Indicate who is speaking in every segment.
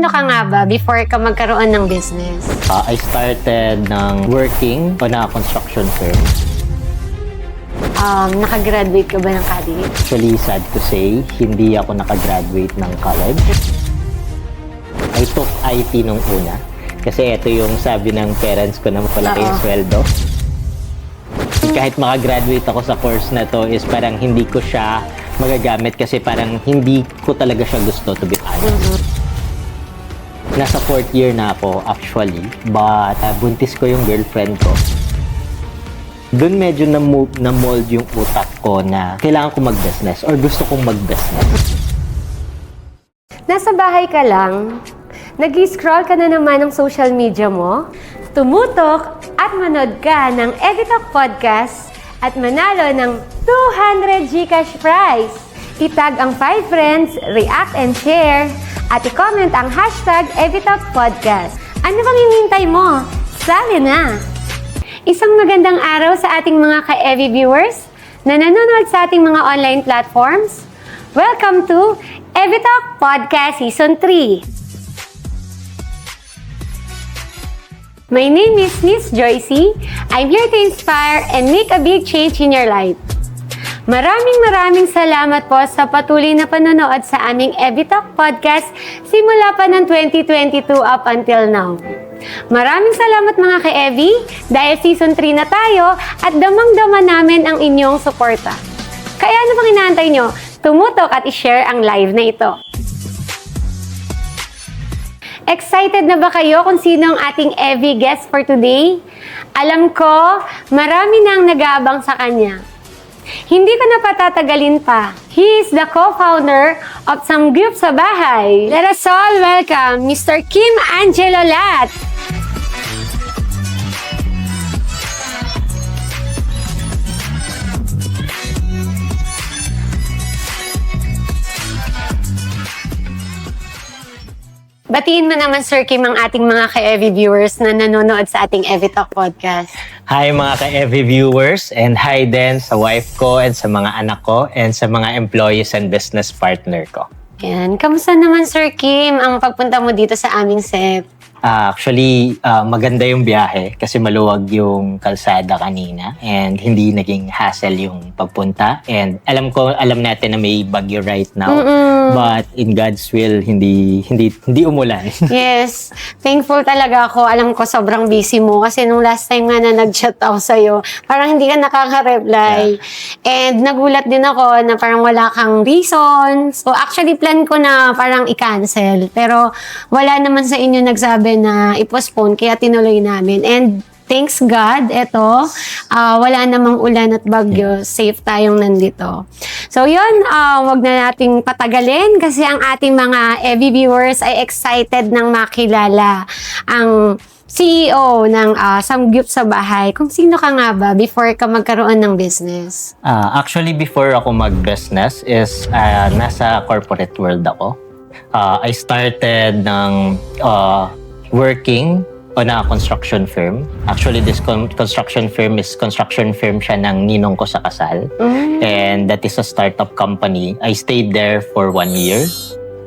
Speaker 1: sino ka nga ba before ka magkaroon ng business?
Speaker 2: I started ng working on a construction firm.
Speaker 1: Nakagraduate ka ba ng college?
Speaker 2: Actually, sad to say, hindi ako nakagraduate ng college. I took IT nung una. Kasi ito yung sabi ng parents ko na malaki yung sweldo. Kahit makagraduate ako sa course na to is parang hindi ko siya magagamit kasi parang hindi ko talaga siya gusto, to be honest. Nasa 4th year na ako actually, but buntis ko yung girlfriend ko. Doon medyo na-mold yung utak ko na kailangan ko mag-business or gusto kong mag-business.
Speaker 1: Nasa bahay ka lang, nag-scroll ka na naman ng social media mo, tumutok at manood ka ng Evitalk Podcast at manalo ng 200 GCash prize. Itag ang 5 friends, react and share, at i-comment ang hashtag Evitalk Podcast. Ano bang hinihintay mo? Sali na! Isang magandang araw sa ating mga ka-Evi viewers na nanonood sa ating mga online platforms. Welcome to Evitalk Podcast Season 3. My name is Miss Joycey. I'm here to inspire and make a big change in your life. Maraming salamat po sa patuloy na panonood sa aming Evitalk Podcast simula pa ng 2022 up until now. Maraming salamat mga ka-Evi dahil Season 3 na tayo at damang-dama namin ang inyong suporta. Kaya ano pang inaantay nyo? Tumutok at i-share ang live na ito. Excited na ba kayo kung sino ang ating Evi guest for today? Alam ko, marami nang nag-aabang sa kanya. Hindi ko na patatagalin pa. He is the co-founder of Samgyup sa Bahay. Let us all welcome Mr. Kim Angelo Lat. Batiin mo naman, Sir Kim, ang ating mga ka-Evi viewers na nanonood sa ating Evitalk Podcast.
Speaker 2: Hi mga ka-Evi viewers, and hi din sa wife ko and sa mga anak ko and sa mga employees and business partner ko.
Speaker 1: Yan. Kamusta naman, Sir Kim, ang pagpunta mo dito sa aming set?
Speaker 2: Actually, maganda yung biyahe kasi maluwag yung kalsada kanina and hindi naging hassle yung pagpunta. And alam natin na may bagyo right now. But in God's will, hindi umulan.
Speaker 1: Yes. Thankful talaga ako. Alam ko sobrang busy mo kasi nung last time nga na nag-chat ako sa'yo, parang hindi ka nakaka-reply. And nagulat din ako na parang wala kang reason. So actually, plan ko na parang i-cancel. Pero wala naman sa inyo nagsabi na i-postpone, kaya tinuloy namin. And thanks God, eto, wala namang ulan at bagyo, safe tayong nandito. So yun, wag na nating patagalin kasi ang ating mga Evi viewers ay excited nang makilala ang CEO ng Samgyup sa Bahay. Kung sino ka nga ba before ka magkaroon ng business?
Speaker 2: Actually, before ako mag-business is nasa corporate world ako. I started ng working on a construction firm. Actually, this construction firm siya ng ninong ko sa kasal. And that is a startup company. I stayed there for 1 year.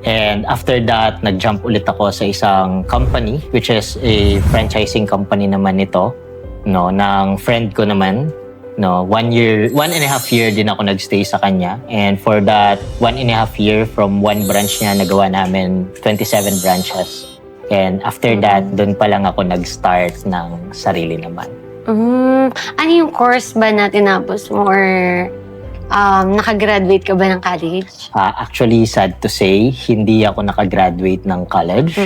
Speaker 2: And after that, nag-jump ulit ako sa isang company, which is a franchising company naman ito, no, ng friend ko naman. No, 1 and a half year din ako nagstay sa kanya. And for that 1.5 year, from one branch niya, nagawa namin 27 branches. And after that, doon pa lang ako nag-start ng sarili naman.
Speaker 1: Ano yung course ba na tinapos mo or nakagraduate ka ba ng college?
Speaker 2: Actually, sad to say, hindi ako nakagraduate ng college.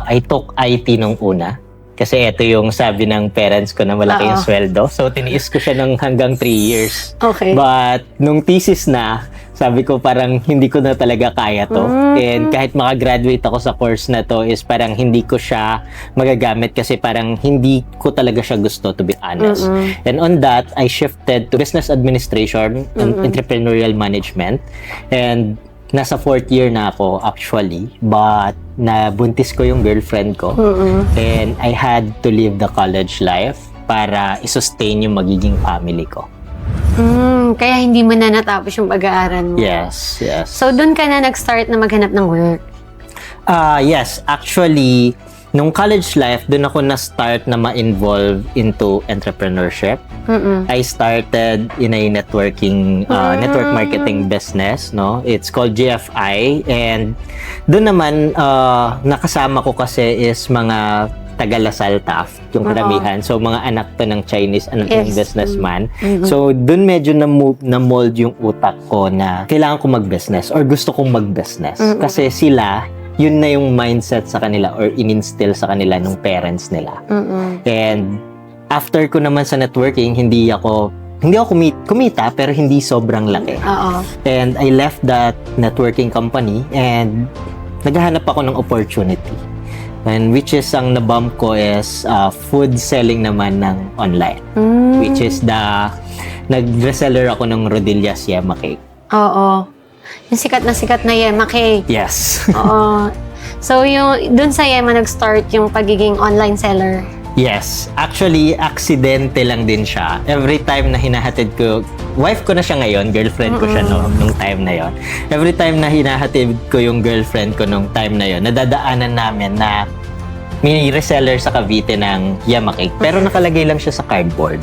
Speaker 2: I took IT nung una. Kasi ito yung sabi ng parents ko na malaki yung sweldo. So, tiniis ko siya ng hanggang 3 years.
Speaker 1: Okay.
Speaker 2: But, nung thesis na, sabi ko parang hindi ko na talaga kaya to. And kahit makagraduate ako sa course na to is parang hindi ko siya magagamit kasi parang hindi ko talaga siya gusto, to be honest. And on that, I shifted to business administration and entrepreneurial management. And nasa 4th year na ako actually, but nabuntis ko yung girlfriend ko. And I had to leave the college life para i-sustain yung magiging family ko.
Speaker 1: Kaya hindi mo na natapos yung pag-aaral mo.
Speaker 2: Yes.
Speaker 1: So, doon ka na nag-start na maghanap ng work?
Speaker 2: Yes, actually, nung college life, doon ako na-start na ma-involve into entrepreneurship. I started in a network marketing business, no? It's called GFI, and doon naman nakasama ko kasi is mga taga-Lasal Taft, yung karamihan. So, mga anak to ng Chinese, anak ng businessman. So, dun medyo na-mold yung utak ko na kailangan ko mag-business or gusto kong mag-business. Kasi sila, yun na yung mindset sa kanila or in-instill sa kanila ng parents nila. And after ko naman sa networking, hindi ako kumita, pero hindi sobrang laki. And I left that networking company and naghahanap ako ng opportunity. And which is ang nabump ko is food selling naman ng online. Which is nag-reseller ako ng Rodillas Yema Cake.
Speaker 1: Oo. Yung sikat na Yema Cake.
Speaker 2: Yes.
Speaker 1: Oo. So, dun sa Yema nag-start yung pagiging online seller.
Speaker 2: Yes. Actually, aksidente lang din siya. Every time na hinahatid ko, wife ko na siya ngayon, girlfriend ko siya nung time na yon. Every time na hinahatid ko yung girlfriend ko nung time na yon, nadadaanan namin na may reseller sa Cavite ng Yema Cake. Pero nakalagay lang siya sa cardboard.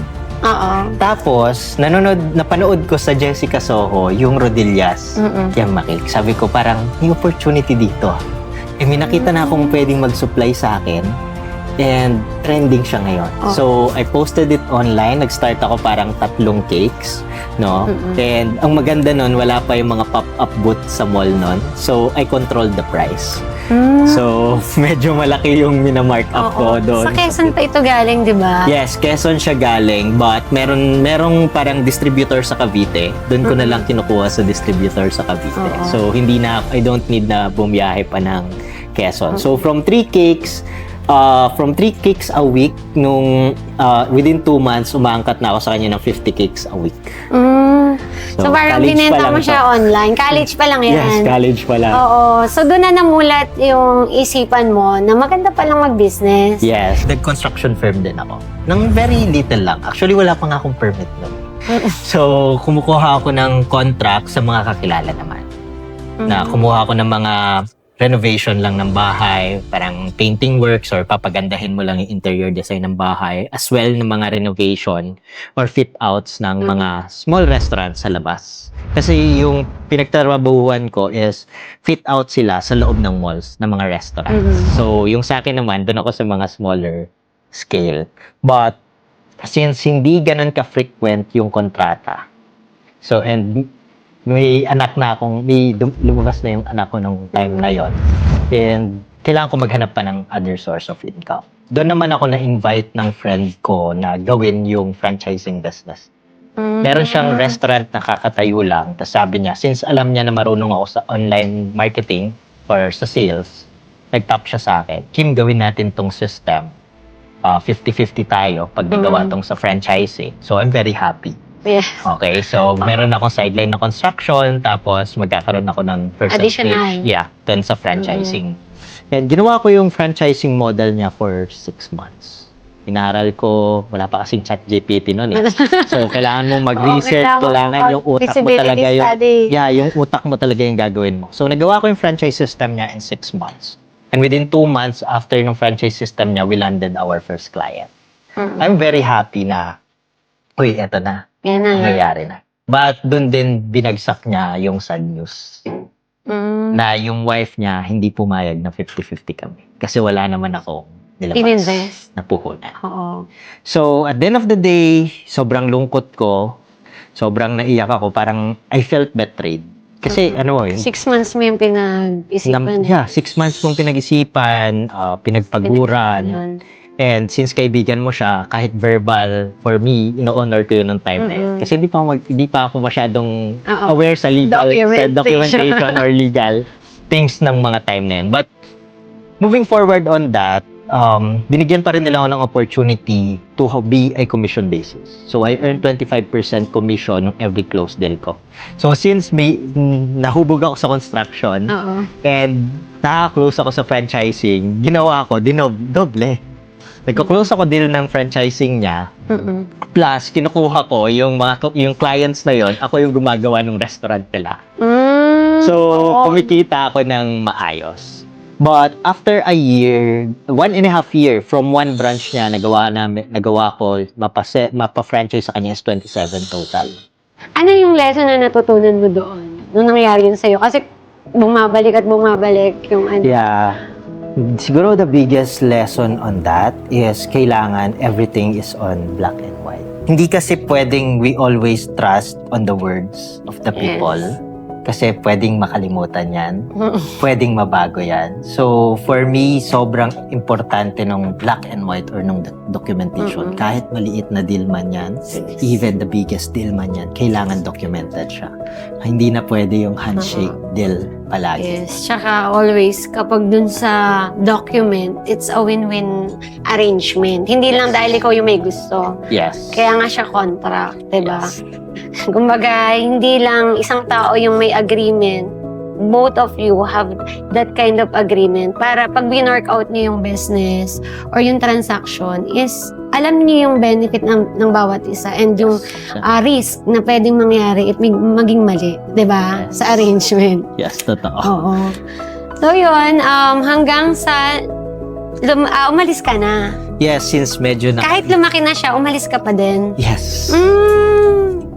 Speaker 2: Tapos, napanood ko sa Jessica Soho yung Rodillas Yema Cake. Sabi ko, parang may opportunity dito. May nakita na akong pwedeng mag-supply sa akin. And trending siya ngayon. So, I posted it online. Nag-start ako parang 3 cakes, no? And ang maganda nun, wala pa yung mga pop-up booth sa mall nun. So, I controlled the price. So, medyo malaki yung minamark up ko doon.
Speaker 1: Sa Quezon pa ito galing, di ba?
Speaker 2: Yes, Quezon siya galing. But merong parang distributor sa Cavite. Doon ko na lang kinukuha sa distributor sa Cavite. So, I don't need na bumiyahe pa ng Quezon. So, from 3 cakes a week, within 2 months, umaangkat na ako sa kanya ng 50 cakes a week.
Speaker 1: So parang binenta mo siya online. College pa lang yan.
Speaker 2: Yes, college pa lang.
Speaker 1: Oo. So doon na namulat yung isipan mo na maganda pa lang mag-business.
Speaker 2: Yes. Nag-construction firm din ako. Nang very little lang. Actually, wala pa nga akong permit nun. So, kumukuha ako ng contract sa mga kakilala naman. Na kumuha ako ng mga renovation lang ng bahay, parang painting works or papagandahin mo lang yung interior design ng bahay, as well ng mga renovation or fit-outs ng mga small restaurants sa labas. Kasi yung pinagtrabahuan ko is fit-out sila sa loob ng malls ng mga restaurants. So, yung sa akin naman, doon ako sa mga smaller scale. But, since hindi ganun ka-frequent yung kontrata, so, and may lumabas na yung anak ko nung time na yon. And kailangan ko maghanap pa ng other source of income. Doon naman ako na-invite ng friend ko na gawin yung franchising business. Meron siyang restaurant na kakatayo lang. Tapos sabi niya, since alam niya na marunong ako sa online marketing or sa sales, nag-top siya sa akin, Kim, gawin natin tong system. 50-50 tayo pag nagawa tong sa franchising. So I'm very happy.
Speaker 1: Yeah.
Speaker 2: Okay, so meron akong sideline na construction, tapos magkakaroon ako ng percentage.
Speaker 1: Additional.
Speaker 2: Yeah, dun sa franchising. And ginawa ko yung franchising model niya for 6 months. Inaral ko, wala pa kasing ChatGPT noon eh. So, kailangan mong mag-research, kailangan yung utak mo talaga yung utak mo talaga yung gagawin mo. So, nagawa ko yung franchise system niya in 6 months. And within 2 months after yung franchise system niya, we landed our first client. I'm very happy na, uy, eto na. Nangyayari na. But doon din binagsak niya yung sad news. Na yung wife niya hindi pumayag na 50-50 kami. Kasi wala naman ako nilabas na puhunan. So at the end of the day, sobrang lungkot ko. Sobrang naiyak ako. Parang I felt betrayed. Kasi
Speaker 1: 6 months mo yung pinag-isipan.
Speaker 2: 6 months mong pinag-isipan, pinagpaguran. And since kaibigan mo siya, kahit verbal, for me, ino-honor ko yun ng time na yun. Kasi hindi pa ako masyadong aware sa legal, sa documentation or legal things ng mga time na yun. But moving forward on that, binigyan pa rin nila ako ng opportunity to be a commission basis. So I earn 25% commission on every close deal ko. So since nahubog ako sa construction, and naka-close ako sa franchising, ginawa ko, doble. Nagko-close ako deal ng franchising niya. Plus, kinukuha ko yung clients na yon, ako yung gumagawa ng restaurant nila. So, kumikita ako ng maayos. But after a year, 1.5 year from one branch niya, nagawa ko, mapa-franchise sa kanya is 27 total.
Speaker 1: Ano yung lesson na natutunan mo doon? Nung nangyari yun sa'yo? Kasi bumabalik at bumabalik yung ano.
Speaker 2: Yeah. Siguro the biggest lesson on that is kailangan everything is on black and white. Hindi kasi pwedeng we always trust on the words of the people.
Speaker 1: Yes.
Speaker 2: Kasi pwedeng makalimutan yan. Pwedeng mabago yan. So, for me, sobrang importante nung black and white or nung documentation. Kahit maliit na deal man yan, even the biggest deal man yan, kailangan documented siya. Hindi na pwede yung handshake deal palagi.
Speaker 1: Yes, tsaka always kapag dun sa document, it's a win-win arrangement. Hindi lang dahil ikaw yung may gusto.
Speaker 2: Yes.
Speaker 1: Kaya nga siya contract, diba?
Speaker 2: Yes.
Speaker 1: Kumbaga, hindi lang isang tao yung may agreement. Both of you have that kind of agreement para pag winwork out niyo yung business or yung transaction is alam niyo yung benefit ng bawat isa and yung risk na pwedeng mangyari if maging mali, 'di ba?
Speaker 2: Yes.
Speaker 1: Sa arrangement.
Speaker 2: Yes, totoo.
Speaker 1: Oo. So yun, hanggang sa umalis ka na.
Speaker 2: Yes, since medyo na...
Speaker 1: Kahit lumaki na siya, umalis ka pa din.
Speaker 2: Yes.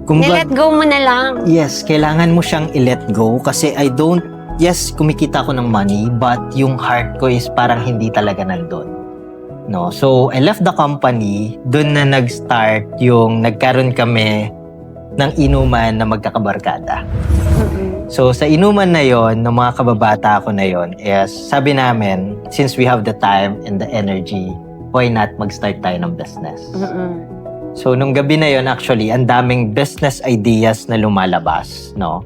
Speaker 1: Nilet go mo na lang.
Speaker 2: Yes, kailangan mo siyang i-let go kasi yes, kumikita ako ng money, but yung heart ko is parang hindi talaga nandun. No? So, I left the company, dun na nag-start yung nagkaroon kami ng inuman na magkakabarkada. So, sa inuman na yon, ng mga kababata ko na yon, is sabi namin, since we have the time and the energy, why not mag-start tayo ng business? So, nung gabi na yon, actually, ang daming business ideas na lumalabas, no?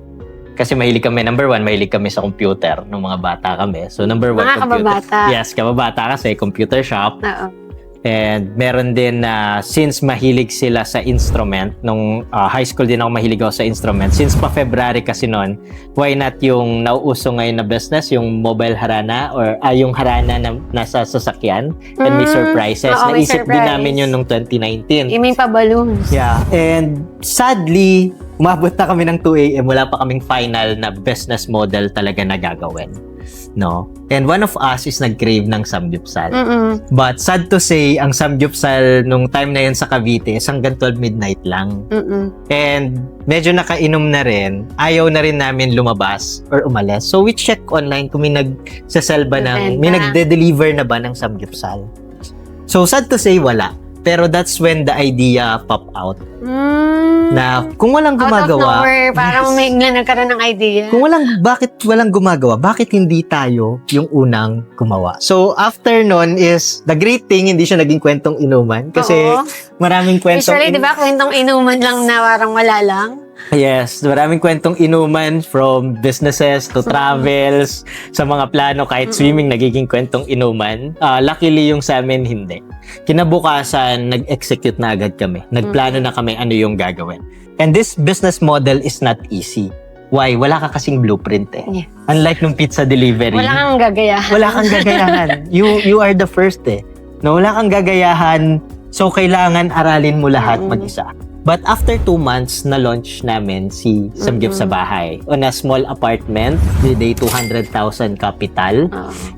Speaker 2: Kasi mahilig kami, number one, mahilig kami sa computer nung mga bata kami. So, number one,
Speaker 1: Mga
Speaker 2: computer.
Speaker 1: kababata.
Speaker 2: Yes, kababata kasi, computer shop.
Speaker 1: Oo.
Speaker 2: And meron din na, since mahilig sila sa instrument, nung high school din ako mahilig ako sa instrument. Since pa February kasi noon, why not yung nauuso ngayon na business, yung mobile harana or yung harana na nasa sasakyan and may surprises.
Speaker 1: Oo, may
Speaker 2: Naisip din
Speaker 1: surprise.
Speaker 2: namin yun nung 2019.
Speaker 1: Yung may pa-balloons.
Speaker 2: Yeah, and sadly, umabot na kami ng 2 a.m. Wala pa kaming final na business model talaga na gagawin. No? And one of us is nag-crave ng samgyupsal. But sad to say, ang samgyupsal nung time na yun sa Cavite is hanggang 12 midnight lang. And medyo nakainom na rin. Ayaw na rin namin lumabas or umalis. So we check online kung may nagsasell ba ng, may nagde-deliver na ba ng samgyupsal. So sad to say, wala. Pero that's when the idea pop out. Na kung walang gumagawa,
Speaker 1: Out of nowhere, parang may nagkaroon ng idea.
Speaker 2: kung bakit walang gumagawa, bakit hindi tayo yung unang gumawa? So, after nun is, the great thing, hindi siya naging kwentong inuman. Kasi
Speaker 1: Oo.
Speaker 2: maraming kwentong...
Speaker 1: Usually, di ba, kwentong inuman lang na parang wala lang?
Speaker 2: Yes, maraming kwentong inuman from businesses to travels, sa mga plano, kahit swimming, nagiging kwentong inuman. Luckily, yung sa amin, hindi. Kinabukasan, nag-execute na agad kami. Nagplano na kami ano yung gagawin. And this business model is not easy. Why? Wala ka kasing blueprint eh.
Speaker 1: Yeah.
Speaker 2: Unlike nung pizza delivery.
Speaker 1: Wala kang gagayahan.
Speaker 2: Wala kang gagayahan. You are the first eh. No, wala kang gagayahan. So, kailangan aralin mo lahat mag-isa. But after 2 months, na-launch namin si Samgyup sa Bahay on a small apartment with a 200,000 capital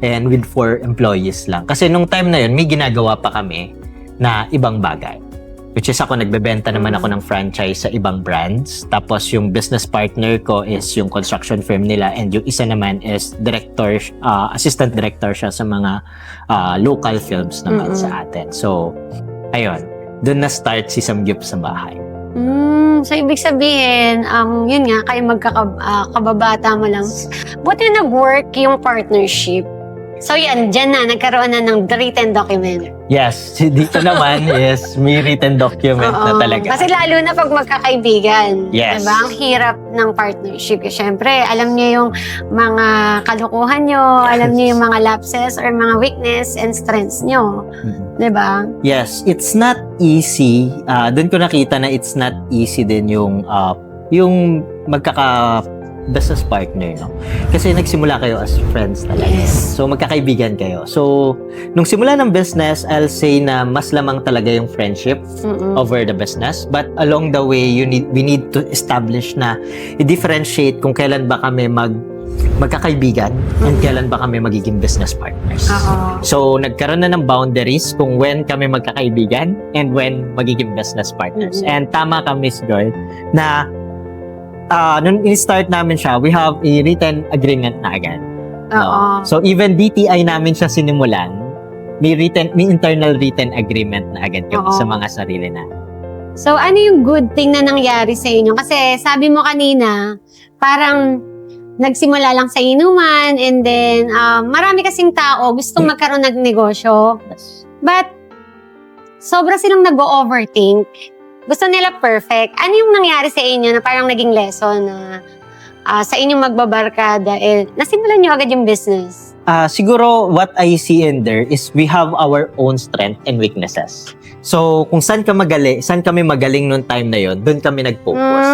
Speaker 2: and with 4 employees lang. Kasi nung time na yun, may ginagawa pa kami na ibang bagay. Which is ako, nagbebenta naman ako ng franchise sa ibang brands. Tapos yung business partner ko is yung construction firm nila and yung isa naman is director, assistant director siya sa mga local films naman sa atin. So, ayun. Doon na-start si Samgyup sa Bahay.
Speaker 1: So, ibig sabihin, yun nga, kayo magkakababata mo lang. Buti nag-work yung partnership. So, yan, dyan na, nagkaroon na ng written document.
Speaker 2: Yes, dito naman is may written document na talaga.
Speaker 1: Kasi lalo na pag magkakaibigan.
Speaker 2: Yes.
Speaker 1: Diba? Ang hirap ng partnership. Siyempre, alam niyo yung mga kalukuhan nyo, alam niyo yung mga lapses or mga weakness and strengths nyo. Diba?
Speaker 2: Yes, it's not easy. Doon ko nakita na it's not easy din yung business partner, no? Kasi nagsimula kayo as friends talaga.
Speaker 1: Yes.
Speaker 2: So, magkakaibigan kayo. So, nung simula ng business, I'll say na mas lamang talaga yung friendship over the business. But along the way, we need to establish na i-differentiate kung kailan ba kami magkakaibigan and kailan ba kami magiging business partners.
Speaker 1: Oo.
Speaker 2: So, nagkaroon na ng boundaries kung when kami magkakaibigan and when magiging business partners.
Speaker 1: Mhm.
Speaker 2: And tama ka, Miss Joy, na nung in-start namin siya, we have a written agreement na agad.
Speaker 1: Oo.
Speaker 2: So, even DTI namin siya sinimulan, may internal written agreement na agad kami
Speaker 1: Oo.
Speaker 2: sa mga sarili na.
Speaker 1: So, ano yung good thing na nangyari sa inyo? Kasi sabi mo kanina, parang nagsimula lang sa inuman and then marami kasing tao gustong magkaroon ng negosyo. But, sobra silang nag-overthink. Gusto nila perfect. Ano yung nangyari sa inyo na parang naging lesson na sa inyong magbabarkada, nasimulan nyo agad yung business?
Speaker 2: Siguro, what I see in there is we have our own strength and weaknesses. So, kung saan kami magaling noong time na yon, doon kami nag-focus.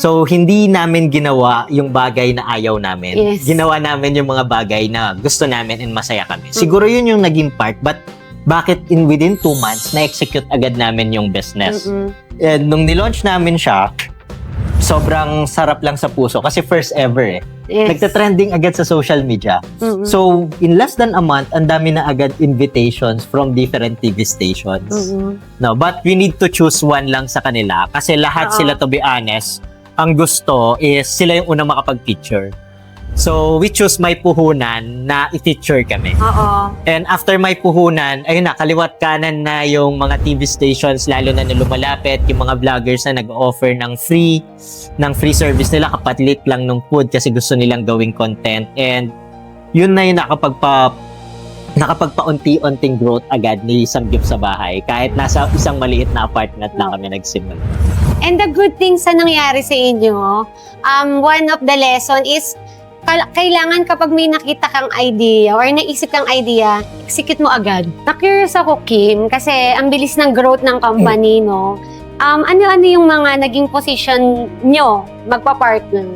Speaker 2: So, hindi namin ginawa yung bagay na ayaw namin.
Speaker 1: Yes.
Speaker 2: Ginawa namin yung mga bagay na gusto namin and masaya kami. Siguro yun yung naging part, but bakit within 2 months, na-execute agad namin yung business? And nung nilaunch namin siya, sobrang sarap lang sa puso kasi first ever eh.
Speaker 1: Yes.
Speaker 2: Nagta-trending agad sa social media. So, in less than a month, ang dami na agad invitations from different TV stations. No, but we need to choose one lang sa kanila kasi lahat sila, to be honest, ang gusto is sila yung unang makapag-feature. So, we choose May Puhunan na i-feature kami.
Speaker 1: Oo.
Speaker 2: And after May Puhunan, ayun na, kaliwat kanan na yung mga TV stations, lalo na lumalapit, yung mga vloggers na nag-offer ng free service nila, kapatlit lang ng food kasi gusto nilang gawing content. And yun na yung nakapagpaunti-unting growth agad ni Samgyup sa Bahay. Kahit nasa isang maliit na apartment lang kami nagsimula.
Speaker 1: And the good thing sa nangyari sa inyo, one of the lesson is, kailangan kapag may nakita kang idea or naisip kang idea, execute mo agad. Na-curious ako, Kim, kasi ang bilis ng growth ng company, no? Ano-ano yung mga naging position nyo magpa-partner?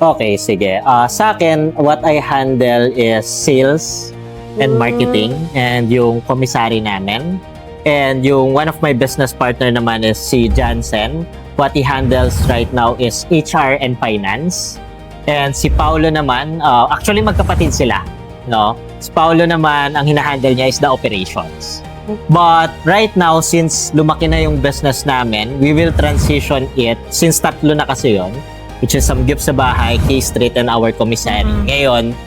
Speaker 2: Okay, sige. Sa akin, what I handle is sales and marketing and yung commissary namin. And yung one of my business partner naman is si Jansen. What he handles right now is HR and finance. And si Paulo naman, actually magkapatid sila, no? Si Paulo naman, ang hinahandle niya is the operations. But right now, since lumaki na yung business namin, we will transition it, since tatlo na kasi yun, which is Samgyup sa Bahay, K-Street, and our commissary. Ngayon,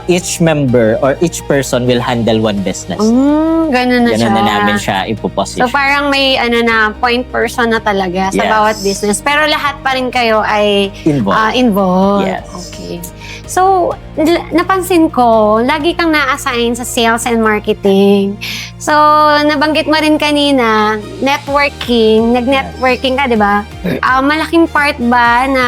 Speaker 2: each member or each person will handle one business.
Speaker 1: Ganun na siya.
Speaker 2: Ganun na namin siya ipoposition.
Speaker 1: So parang may point person na talaga sa
Speaker 2: Yes.
Speaker 1: bawat business. Pero lahat pa rin kayo ay involved.
Speaker 2: Yes.
Speaker 1: Okay. So, napansin ko, lagi kang na-assign sa sales and marketing. So, nabanggit mo rin kanina, nag-networking ka, di ba? Malaking part ba na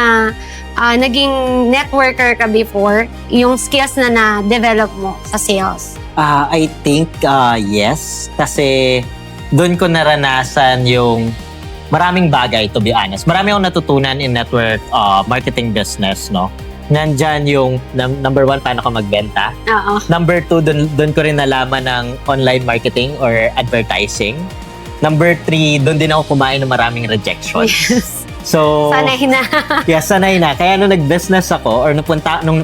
Speaker 1: naging networker ka before, yung skills na na-develop mo sa sales?
Speaker 2: I think yes. Kasi doon ko naranasan yung maraming bagay, to be honest. Marami akong natutunan in network marketing business, no? Nandyan yung number 1, paano ka magbenta.
Speaker 1: Oo.
Speaker 2: Number 2, doon ko rin nalaman ng online marketing or advertising. Number 3, doon din ako kumain ng maraming rejections.
Speaker 1: Yes.
Speaker 2: So,
Speaker 1: Sanay na.
Speaker 2: yeah, sanay na. Kaya nung nag-business ako or nung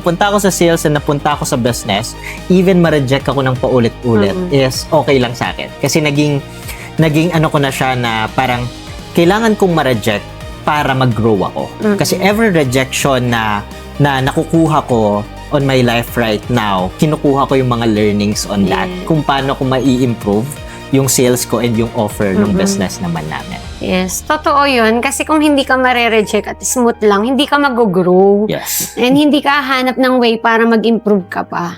Speaker 2: napunta ako sa sales and napunta ako sa business, even ma-reject ako ng paulit-ulit is okay lang sa akin. Kasi naging ano ko na siya na parang kailangan kong ma-reject para mag-grow ako. Kasi every rejection na nakukuha ko on my life right now, kinukuha ko yung mga learnings on that. Kung paano ko mai-improve yung sales ko and yung offer ng business naman namin.
Speaker 1: Yes, totoo yun. Kasi kung hindi ka mare-reject at smooth lang, hindi ka mag-grow.
Speaker 2: Yes.
Speaker 1: And hindi ka hanap ng way para mag-improve ka pa.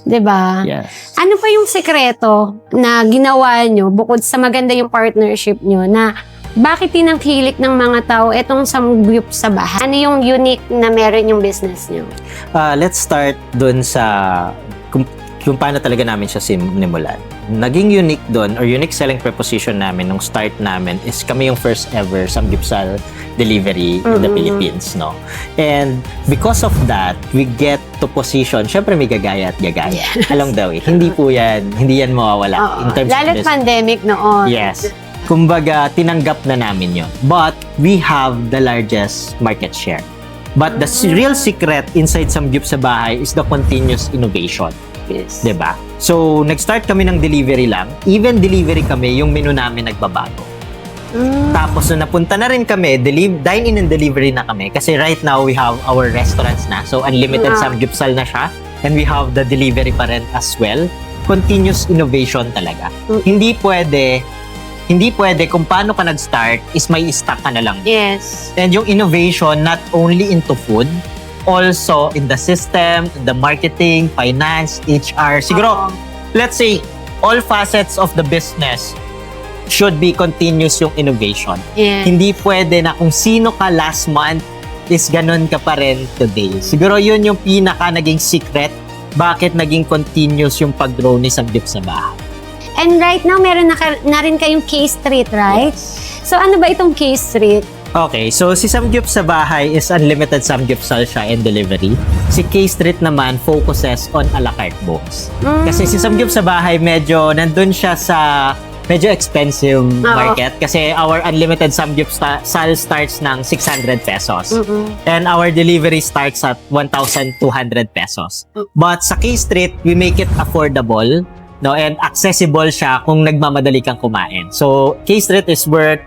Speaker 1: Diba?
Speaker 2: Yes.
Speaker 1: Ano pa yung sekreto na ginawa nyo bukod sa maganda yung partnership nyo na bakit tinangkilik ng mga tao etong Samgyup sa Bahay? Ano yung unique na meron yung business nyo?
Speaker 2: Let's start dun sa kung paano talaga namin siya sinimulan. Naging unique dun or unique selling proposition namin nung start namin is kami yung first ever Samgyupsal delivery in the Philippines, no? And because of that, we get to position, syempre may gagaya at gagaya along the way. Hindi yan mawawala in terms
Speaker 1: Lalo't
Speaker 2: of business.
Speaker 1: pandemic noon.
Speaker 2: Yes. Kumbaga, tinanggap na namin yon. But we have the largest market share But the real secret inside Samgyup sa Bahay is the continuous innovation.
Speaker 1: Yes.
Speaker 2: 'Di ba? So, nag-start kami ng delivery lang. Even delivery kami, yung menu namin nagbabago. Tapos, nung napunta na rin kami, dine-in and delivery na kami. Kasi right now, we have our restaurants na. So, unlimited samgyupsal na siya. And we have the delivery pa rin as well. Continuous innovation talaga. Hindi pwede kung paano ka nag-start is may stock ka na lang.
Speaker 1: Yes.
Speaker 2: And yung innovation, not only into food, also in the system, in the marketing, finance, HR. Siguro, let's say, all facets of the business should be continuous yung innovation.
Speaker 1: Yes.
Speaker 2: Hindi pwede na kung sino ka last month is ganun ka pa rin today. Siguro yun yung pinaka naging secret bakit naging continuous yung pag-grow ni Samgyup sa Bahay.
Speaker 1: And right now, meron na rin kayong K-Street, right? So, ano ba itong K-Street?
Speaker 2: Okay, so si Samgyup sa Bahay is unlimited samgyupsal siya and delivery. Si K-Street naman focuses on a la carte bowls. Kasi si Samgyup sa Bahay medyo nandun siya sa medyo expensive market kasi our unlimited samgyupsal starts ng 600 pesos. And our delivery starts at 1,200 pesos. But sa K-Street, we make it affordable, no, and accessible siya kung nagmamadali kang kumain. So K-Street is worth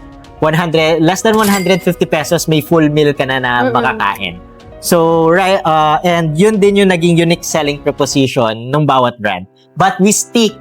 Speaker 2: less than 150 pesos, may full meal ka na makakain. So, right, and yun din yung naging unique selling proposition ng bawat brand. But we stick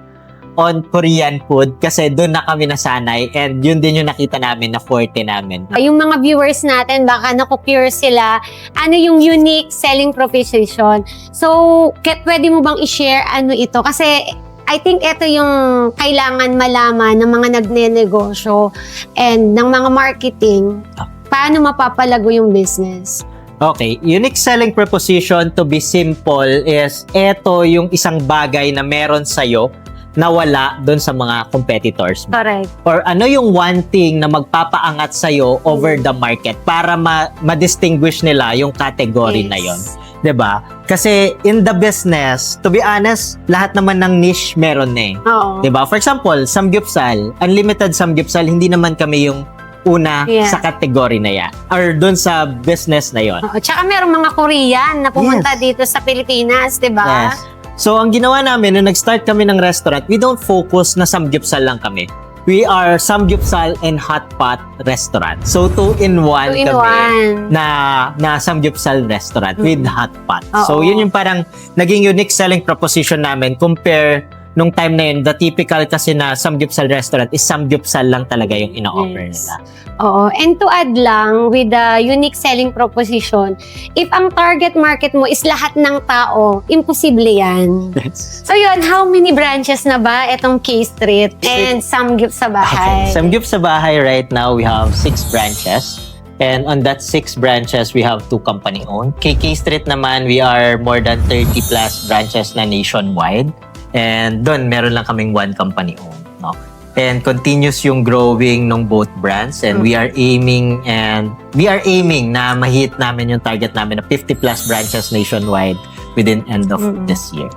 Speaker 2: on Korean food kasi doon na kami nasanay and yun din yung nakita namin na forte namin.
Speaker 1: Yung mga viewers natin, baka naku-curious sila, ano yung unique selling proposition? So, pwede mo bang i-share ano ito? Kasi I think ito yung kailangan malaman ng mga nagne-negosyo and ng mga marketing. Paano mapapalago yung business?
Speaker 2: Okay, unique selling proposition, to be simple, is ito yung isang bagay na meron sa'yo na wala doon sa mga competitors mo.
Speaker 1: Correct.
Speaker 2: Or ano yung one thing na magpapaangat sa'yo over the market para ma-distinguish nila yung category na yon. 'Di ba? Kasi in the business, to be honest, lahat naman ng niche meron na eh.
Speaker 1: Oo.
Speaker 2: 'Di ba? For example, samgyupsal, unlimited samgyupsal, hindi naman kami yung una sa category na yan or doon sa business na yon.
Speaker 1: Oo. Tsaka merong mga Korean na pumunta dito sa Pilipinas, 'di ba?
Speaker 2: Yes. So, ang ginawa namin, nung nag-start kami ng restaurant, we don't focus na samgyupsal lang kami. We are samgyupsal and hot pot restaurant. So, 2-in-1 kami na samgyupsal restaurant with hot pot. So, yun yung parang naging unique selling proposition namin compare nung time na yun. The typical kasi na samgyupsal restaurant is samgyupsal lang talaga yung ina-offer nila.
Speaker 1: Oo. And to add lang, with the unique selling proposition, if ang target market mo is lahat ng tao, imposible yan. So yun, how many branches na ba itong K-Street and Samgyup sa Bahay?
Speaker 2: Okay. Samgyup sa Bahay right now, we have 6 branches. And on that 6 branches, we have 2 company-owned. KK Street naman, we are more than 30 plus branches na nationwide. And doon, meron lang kaming 1 company-owned. No? And continuous yung growing ng both brands. And we are aiming na ma-hit namin yung target namin na 50 plus branches nationwide within end of this year.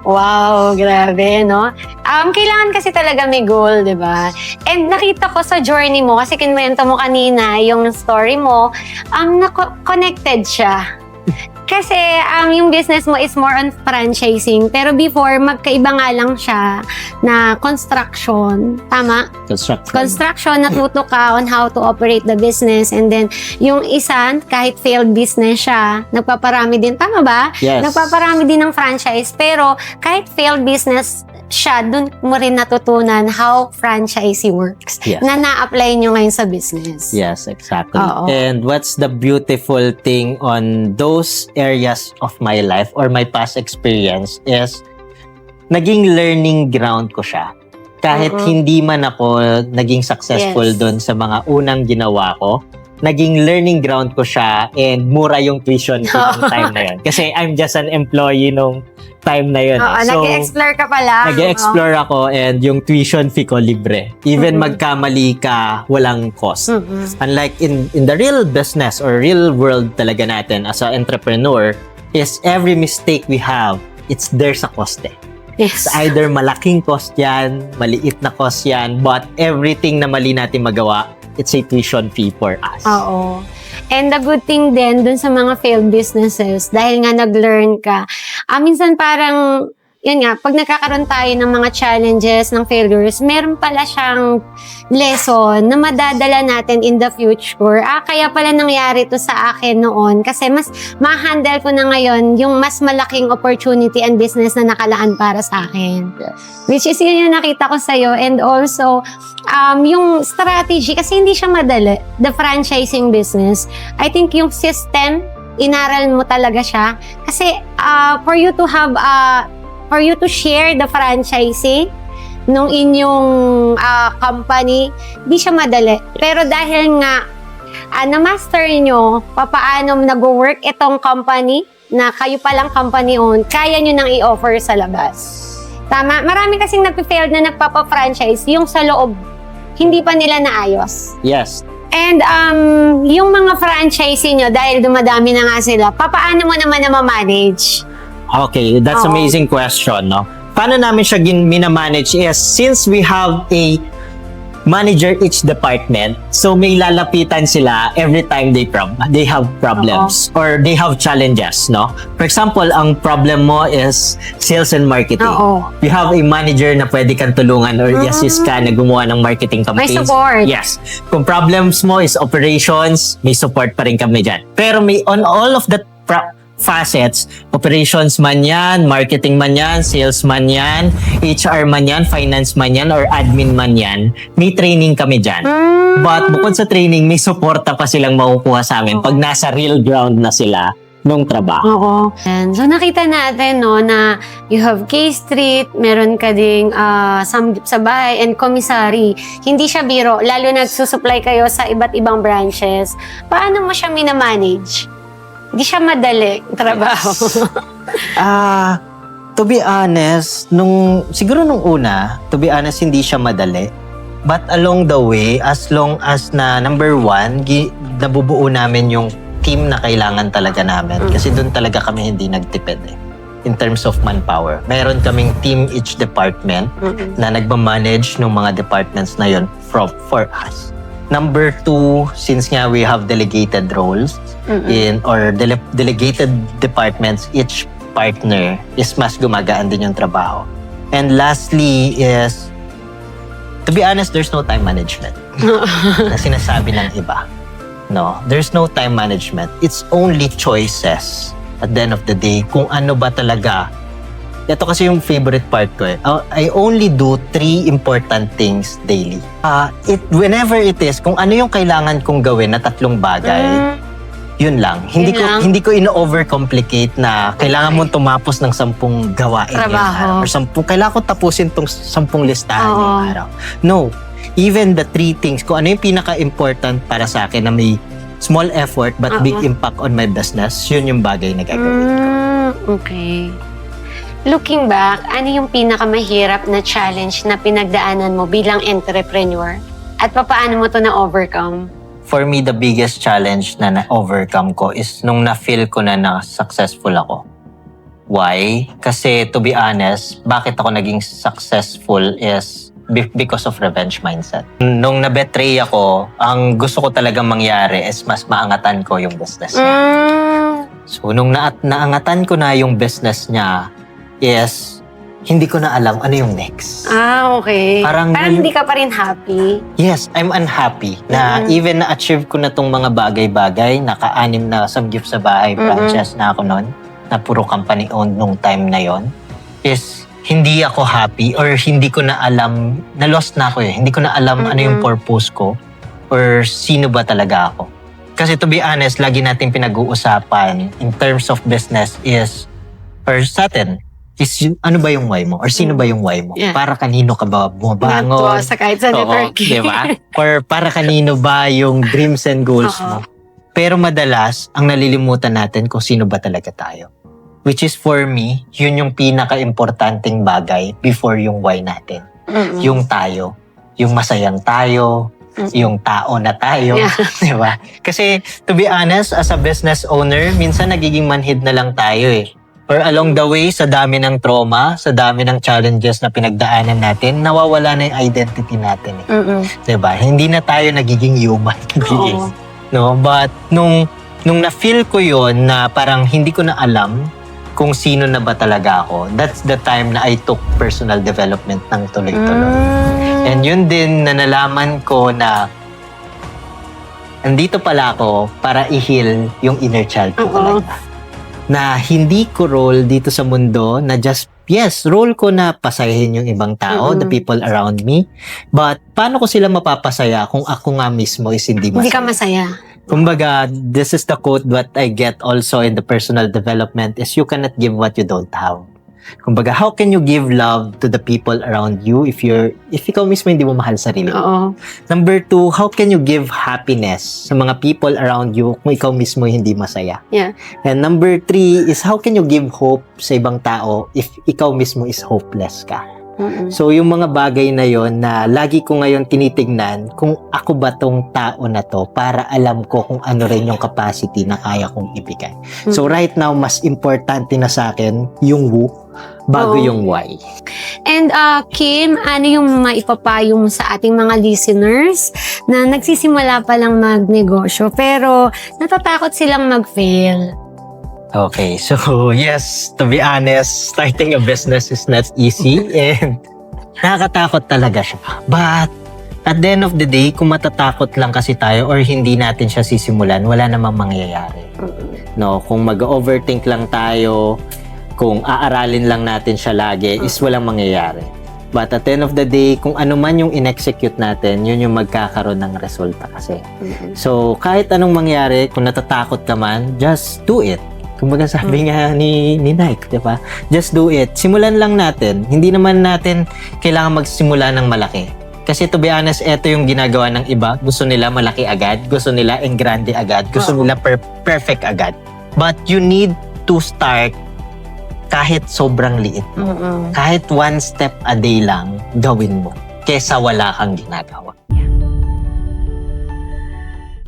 Speaker 1: Wow, grabe, no? Kailangan kasi talaga may goal, di ba? And nakita ko sa journey mo, kasi kinwento mo kanina, yung story mo, connected siya. Kasi yung business mo is more on franchising. Pero before, magkaiba nga lang siya na construction. Tama? Construction, natuto ka on how to operate the business. And then, yung isa, kahit failed business siya, nagpaparami din. Tama ba?
Speaker 2: Yes.
Speaker 1: Nagpaparami din ng franchise. Pero, kahit failed business siya, dun mo rin natutunan how franchising works.
Speaker 2: Yes.
Speaker 1: Na na-apply nyo ngayon sa business.
Speaker 2: Yes, exactly.
Speaker 1: Oo.
Speaker 2: And what's the beautiful thing on those areas of my life or my past experience is naging learning ground ko siya. Kahit hindi man ako naging successful doon sa mga unang ginawa ko, naging learning ground ko siya and mura yung tuition ko ng time na yun. Kasi I'm just an employee nung time na yun.
Speaker 1: So, nag-explore ka pala.
Speaker 2: Nag-explore ako and yung tuition fee ko libre. Even magkamali ka, walang cost. Unlike in the real business or real world talaga natin as an entrepreneur, is every mistake we have, it's there's a cost eh.
Speaker 1: Yes.
Speaker 2: It's either malaking cost yan, maliit na cost yan, but everything na mali natin magawa, it's a tuition fee for us.
Speaker 1: Oo. And the good thing din dun sa mga failed businesses, dahil nga nag-learn ka, minsan parang, yun nga, pag nagkakaroon tayo ng mga challenges, ng failures, meron pala siyang lesson na madadala natin in the future. Kaya pala nangyari to sa akin noon kasi mas ma-handle ko na ngayon yung mas malaking opportunity and business na nakalaan para sa akin.
Speaker 2: Yes.
Speaker 1: Which is yun yung nakita ko sa'yo. And also, yung strategy, kasi hindi siya madali. The franchising business, I think yung system, inaral mo talaga siya. Kasi for you to have for you to share the franchising nung inyong company, di siya madali. Pero dahil nga na-master nyo papaano nag-work itong company, na kayo palang company owned, kaya nyo nang i-offer sa labas. Tama? Marami kasing nag-fail na nagpapa-franchise, yung sa loob, hindi pa nila naayos.
Speaker 2: Yes.
Speaker 1: And yung mga franchising nyo, dahil dumadami na nga sila, papaano mo naman na ma-manage?
Speaker 2: Okay, that's
Speaker 1: Oo.
Speaker 2: amazing question, no? Paano namin siya minamanage is, since we have a manager each department, so may lalapitan sila every time they have problems or they have challenges, no? For example, ang problem mo is sales and marketing.
Speaker 1: Oo.
Speaker 2: You have a manager na pwede kang tulungan or i-assist ka na gumawa ng marketing
Speaker 1: May
Speaker 2: campaigns.
Speaker 1: support.
Speaker 2: Yes. Kung problems mo is operations, may support pa rin kami dyan. Pero may on all of the facets, operations man yan, marketing man yan, sales man yan, HR man yan, finance man yan, or admin man yan, may training kami dyan. But bukod sa training, may suporta pa silang makukuha sa amin pag nasa real ground na sila nung trabaho.
Speaker 1: Oo. And so nakita natin no na you have K-Street, meron ka ding sa bahay and commissary. Hindi siya biro, lalo nagsusupply kayo sa iba't ibang branches. Paano mo siya minamanage? Hindi siya madali trabaho.
Speaker 2: To be honest, siguro nung una, to be honest, hindi siya madali. But along the way, as long as na number one, nabubuo namin yung team na kailangan talaga namin. Kasi doon talaga kami hindi nagtipid in terms of manpower. Meron kaming team each department na nagmamanage ng mga departments na yon for us. Number two, since nga we have delegated roles delegated departments, each partner is mas gumagaan din yung trabaho. And lastly is, to be honest, there's no time management na sinasabi ng iba. No, there's no time management. It's only choices at the end of the day kung ano ba talaga. Ito kasi yung favorite part ko I only do 3 important things daily. Whenever it is, kung ano yung kailangan kong gawin na 3 bagay, yun lang. Hindi ko ino-overcomplicate na kailangan mong tumapos ng 10 gawain ngayong araw. Or 10, kailangan ko tapusin tong 10 listahan ngayong araw. No. Even the 3 things, kung ano yung pinaka-important para sa akin na may small effort but big impact on my business, yun yung bagay na gagawin ko.
Speaker 1: Okay. Looking back, ano yung pinakamahirap na challenge na pinagdaanan mo bilang entrepreneur? At paano mo to na-overcome?
Speaker 2: For me, the biggest challenge na na-overcome ko is nung na-feel ko na successful ako. Why? Kasi to be honest, bakit ako naging successful is because of revenge mindset. Nung na-betray ako, ang gusto ko talagang mangyari is mas maangatan ko yung business niya. So, nung naangatan ko na yung business niya, is hindi ko na alam ano yung next.
Speaker 1: Okay. Parang hindi ka pa rin happy?
Speaker 2: Yes, I'm unhappy na even na-achieve ko na tong mga bagay-bagay, naka-6 na samgyup sa bahay franchise na ako noon, na puro company owned nung time na yon, is hindi ako happy or hindi ko na alam, na-lost na ako Hindi ko na alam ano yung purpose ko or sino ba talaga ako. Kasi to be honest, lagi natin pinag-uusapan in terms of business is, or sa atin, is ano ba yung why mo? Or sino ba yung why mo?
Speaker 1: Yeah.
Speaker 2: Para kanino ka ba bumabangon?
Speaker 1: Sa kahit sa networking.
Speaker 2: Diba? Or para kanino ba yung dreams and goals mo? Pero madalas, ang nalilimutan natin kung sino ba talaga tayo. Which is for me, yun yung pinaka-importanting bagay before yung why natin. Yung tayo. Yung masayang tayo. Yung tao na tayo.
Speaker 1: Yeah.
Speaker 2: Diba? Kasi to be honest, as a business owner, minsan nagiging manhid na lang tayo Or along the way, sa dami ng trauma, sa dami ng challenges na pinagdaanan natin, nawawala na yung identity natin Diba? Hindi na tayo nagiging human beings. No? But nung na-feel ko yon na parang hindi ko na alam kung sino na ba talaga ako, that's the time na I took personal development ng tuloy-tuloy. And yun din na nalaman ko na andito pala ako para i-heal yung inner child ko talaga. Na hindi ko role dito sa mundo na just, yes, role ko na pasayahin yung ibang tao, the people around me. But paano ko sila mapapasaya kung ako nga mismo is hindi masaya?
Speaker 1: Hindi ka masaya.
Speaker 2: Kumbaga, this is the quote that I get also in the personal development is you cannot give what you don't have. Kumbaga, how can you give love to the people around you if ikaw mismo hindi mo mahal sarili mo?
Speaker 1: Oo.
Speaker 2: Number 2, how can you give happiness sa mga people around you kung ikaw mismo hindi masaya?
Speaker 1: Yeah.
Speaker 2: And number 3 is how can you give hope sa ibang tao if ikaw mismo is hopeless ka? So, yung mga bagay na yon na lagi ko ngayon tinitignan kung ako ba tong tao na to para alam ko kung ano rin yung capacity na kaya kong ibigay. So, right now, mas importante na sa akin yung who bago yung why.
Speaker 1: And Kim, ano yung maipapayo mo sa ating mga listeners na nagsisimula pa lang magnegosyo pero natatakot silang mag-fail?
Speaker 2: Okay, so yes, to be honest, starting a business is not easy and nakakatakot talaga siya. But at the end of the day, kung matatakot lang kasi tayo or hindi natin siya sisimulan, wala namang mangyayari. No, kung mag-overthink lang tayo, kung aaralin lang natin siya lagi, is walang mangyayari. But at the end of the day, kung ano man yung in-execute natin, yun yung magkakaroon ng resulta kasi. So, kahit anong mangyari, kung natatakot ka man, just do it. Kumbaga sabi nga ni Nike, di ba? Just do it. Simulan lang natin. Hindi naman natin kailangan magsimula ng malaki. Kasi to be honest, ito yung ginagawa ng iba. Gusto nila malaki agad. Gusto nila engrande agad. Gusto nila perfect agad. But you need to start kahit sobrang liit. Kahit one step a day lang, gawin mo. Kesa wala kang ginagawa.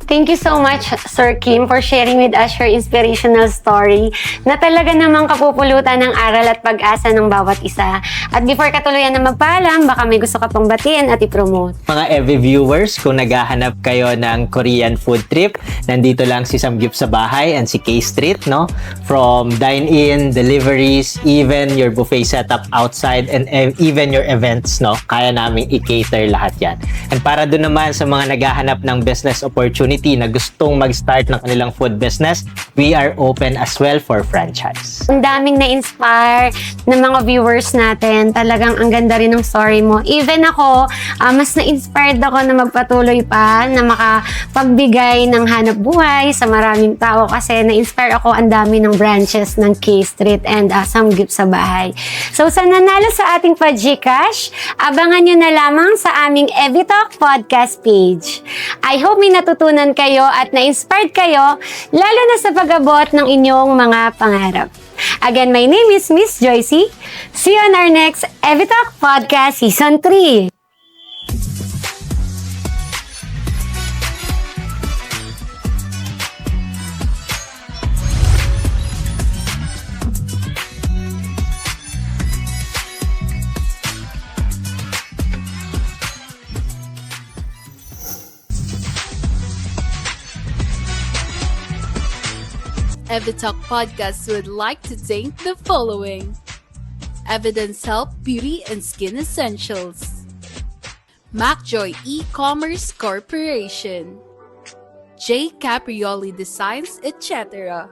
Speaker 1: Thank you so much, Sir Kim, for sharing with us your inspirational story na talaga namang kapupulutan ng aral at pag-asa ng bawat isa. At before katuluyan na magpaalam, baka may gusto ka pang batiin at i-promote.
Speaker 2: Mga EV viewers, kung naghahanap kayo ng Korean food trip, nandito lang si Samgyup sa bahay and si K-Street, no? From dine-in, deliveries, even your buffet setup outside, and even your events, no? Kaya namin i-cater lahat yan. And para doon naman sa mga naghahanap ng business opportunity na gustong mag-start ng kanilang food business, we are open as well for franchise.
Speaker 1: Ang daming na-inspire ng mga viewers natin. Talagang ang ganda rin ng story mo. Even ako, mas na-inspired ako na magpatuloy pa, na makapagbigay ng hanap buhay sa maraming tao kasi na-inspire ako ang dami ng branches ng K-Street and Samgyup sa bahay. So sa nanalo sa ating pa-Gcash, abangan nyo na lamang sa aming EVTalk podcast page. I hope may natutunan kayo at na-inspired kayo, lalo na sa pag-abot ng inyong mga pangarap. Again, my name is Miss Joycey. See you on our next EVTalk Podcast Season 3.
Speaker 3: EVTalk Podcast would like to thank the following: Evidence Health Beauty and Skin Essentials, MacJoy E-Commerce Corporation, J. Caprioli Designs, etc.,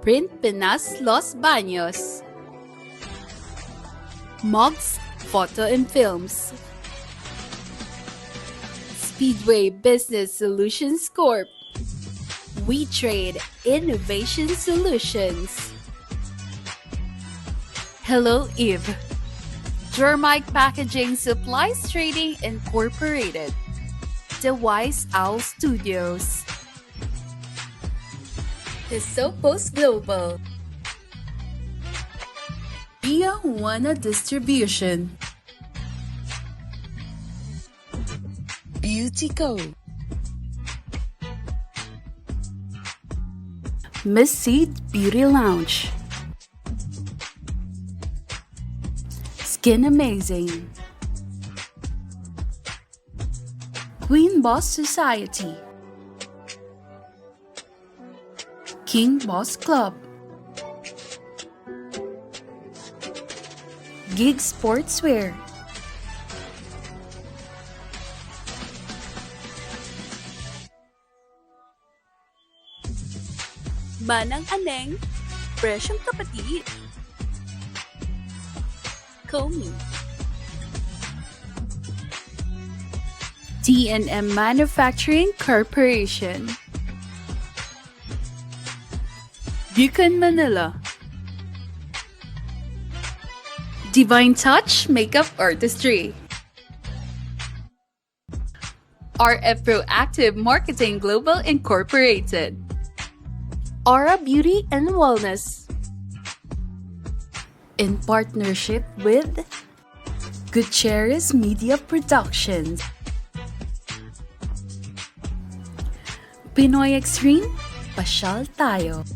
Speaker 3: Print Pinas Los Baños, Mugs Photo and Films, Speedway Business Solutions Corp., We Trade Innovation Solutions, Hello Eve, Germike Packaging Supplies Trading Incorporated, The Wise Owl Studios, The Soappost Global, Via Juana Distribution, Beauty Co., Miss Seed Beauty Lounge, Skin Amazing, Queen Boss Society, King Boss Club, Gig Sportswear, Manang Aneng, Presyong Kapatid, Komi, T&M Manufacturing Corporation, Buchan Manila, Divine Touch Makeup Artistry, RF Proactive Marketing Global Incorporated, Aura Beauty and Wellness, in partnership with Gutierrez Media Productions, Pinoy Extreme, Pasyal Tayo.